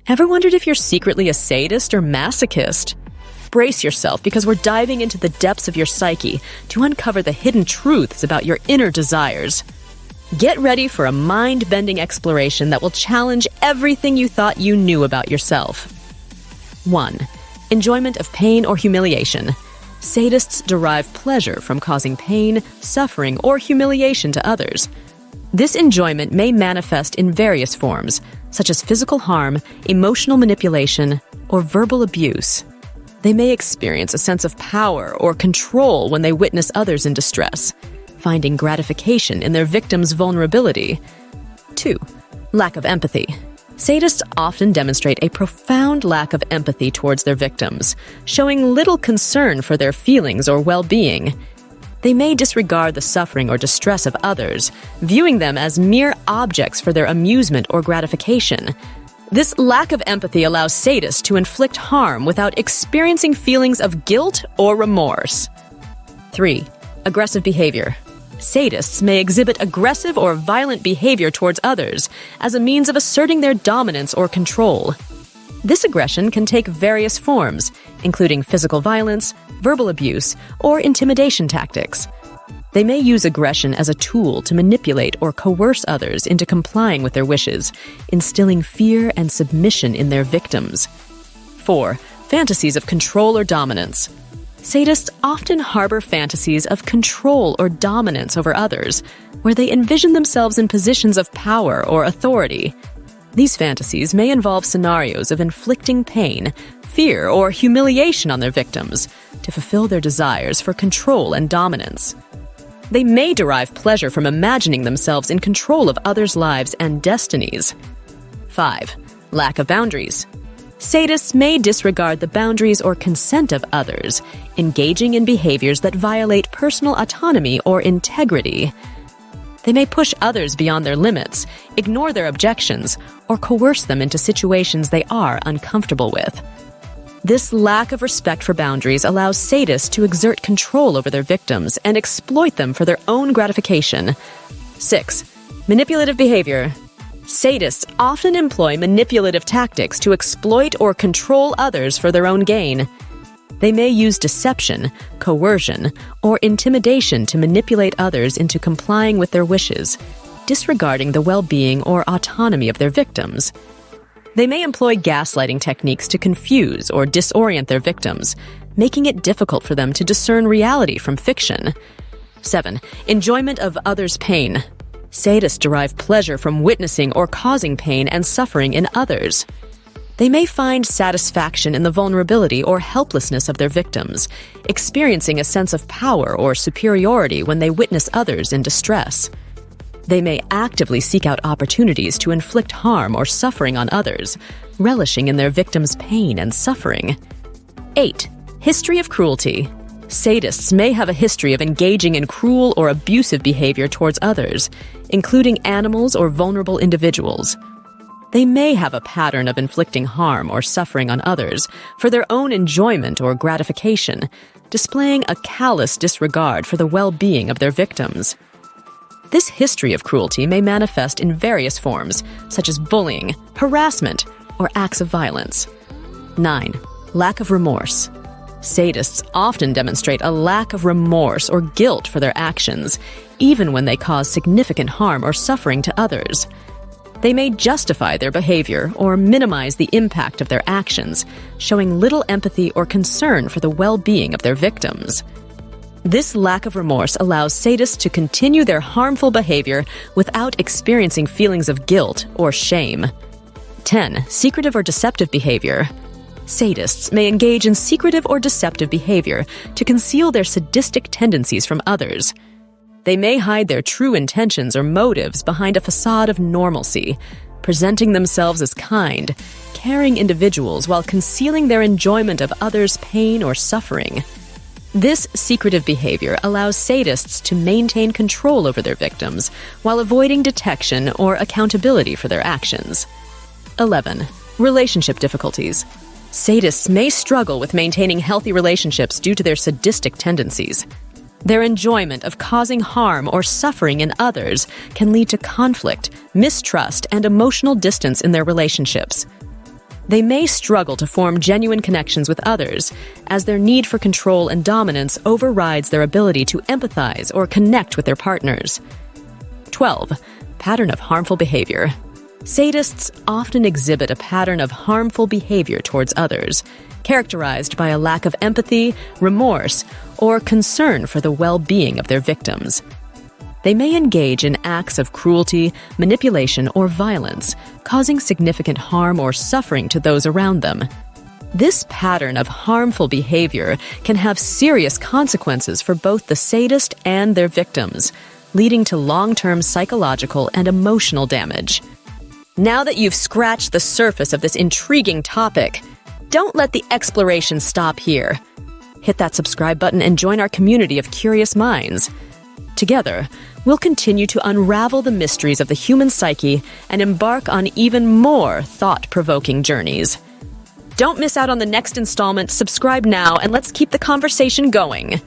Ever wondered if you're secretly a sadist or masochist? Brace yourself, because we're diving into the depths of your psyche to uncover the hidden truths about your inner desires. Get ready for a mind-bending exploration that will challenge everything you thought you knew about yourself. 1. Enjoyment of pain or humiliation. Sadists derive pleasure from causing pain, suffering, or humiliation to others. This enjoyment may manifest in various forms, such as physical harm, emotional manipulation, or verbal abuse. They may experience a sense of power or control when they witness others in distress, finding gratification in their victim's vulnerability. 2. Lack of empathy. Sadists often demonstrate a profound lack of empathy towards their victims, showing little concern for their feelings or well-being. They may disregard the suffering or distress of others, viewing them as mere objects for their amusement or gratification. This lack of empathy allows sadists to inflict harm without experiencing feelings of guilt or remorse. 3. Aggressive behavior. Sadists may exhibit aggressive or violent behavior towards others as a means of asserting their dominance or control. This aggression can take various forms, including physical violence, verbal abuse, or intimidation tactics. They may use aggression as a tool to manipulate or coerce others into complying with their wishes, instilling fear and submission in their victims. 4. Fantasies of control or dominance. Sadists often harbor fantasies of control or dominance over others, where they envision themselves in positions of power or authority. These fantasies may involve scenarios of inflicting pain, fear, or humiliation on their victims to fulfill their desires for control and dominance. They may derive pleasure from imagining themselves in control of others' lives and destinies. 5. Lack of boundaries. Sadists may disregard the boundaries or consent of others, engaging in behaviors that violate personal autonomy or integrity. They may push others beyond their limits, ignore their objections, or coerce them into situations they are uncomfortable with. This lack of respect for boundaries allows sadists to exert control over their victims and exploit them for their own gratification. 6. Manipulative behavior. Sadists often employ manipulative tactics to exploit or control others for their own gain. They may use deception, coercion, or intimidation to manipulate others into complying with their wishes, disregarding the well-being or autonomy of their victims. They may employ gaslighting techniques to confuse or disorient their victims, making it difficult for them to discern reality from fiction. 7. Enjoyment of others' pain. Sadists derive pleasure from witnessing or causing pain and suffering in others. They may find satisfaction in the vulnerability or helplessness of their victims, experiencing a sense of power or superiority when they witness others in distress. They may actively seek out opportunities to inflict harm or suffering on others, relishing in their victims' pain and suffering. 8. History of cruelty. Sadists may have a history of engaging in cruel or abusive behavior towards others, including animals or vulnerable individuals. They may have a pattern of inflicting harm or suffering on others for their own enjoyment or gratification, displaying a callous disregard for the well-being of their victims. This history of cruelty may manifest in various forms, such as bullying, harassment, or acts of violence. 9. Lack of remorse. Sadists often demonstrate a lack of remorse or guilt for their actions, even when they cause significant harm or suffering to others. They may justify their behavior or minimize the impact of their actions, showing little empathy or concern for the well-being of their victims. This lack of remorse allows sadists to continue their harmful behavior without experiencing feelings of guilt or shame. 10. Secretive or deceptive behavior. Sadists may engage in secretive or deceptive behavior to conceal their sadistic tendencies from others. They may hide their true intentions or motives behind a facade of normalcy, presenting themselves as kind, caring individuals while concealing their enjoyment of others' pain or suffering. This secretive behavior allows sadists to maintain control over their victims while avoiding detection or accountability for their actions. 11. Relationship difficulties. Sadists may struggle with maintaining healthy relationships due to their sadistic tendencies. Their enjoyment of causing harm or suffering in others can lead to conflict, mistrust, and emotional distance in their relationships. They may struggle to form genuine connections with others, as their need for control and dominance overrides their ability to empathize or connect with their partners. 12. Pattern of harmful behavior. Sadists often exhibit a pattern of harmful behavior towards others, characterized by a lack of empathy, remorse, or concern for the well-being of their victims. They may engage in acts of cruelty, manipulation, or violence, causing significant harm or suffering to those around them. This pattern of harmful behavior can have serious consequences for both the sadist and their victims, leading to long-term psychological and emotional damage. Now that you've scratched the surface of this intriguing topic, don't let the exploration stop here. Hit that subscribe button and join our community of curious minds. Together, we'll continue to unravel the mysteries of the human psyche and embark on even more thought-provoking journeys. Don't miss out on the next installment. Subscribe now, and let's keep the conversation going.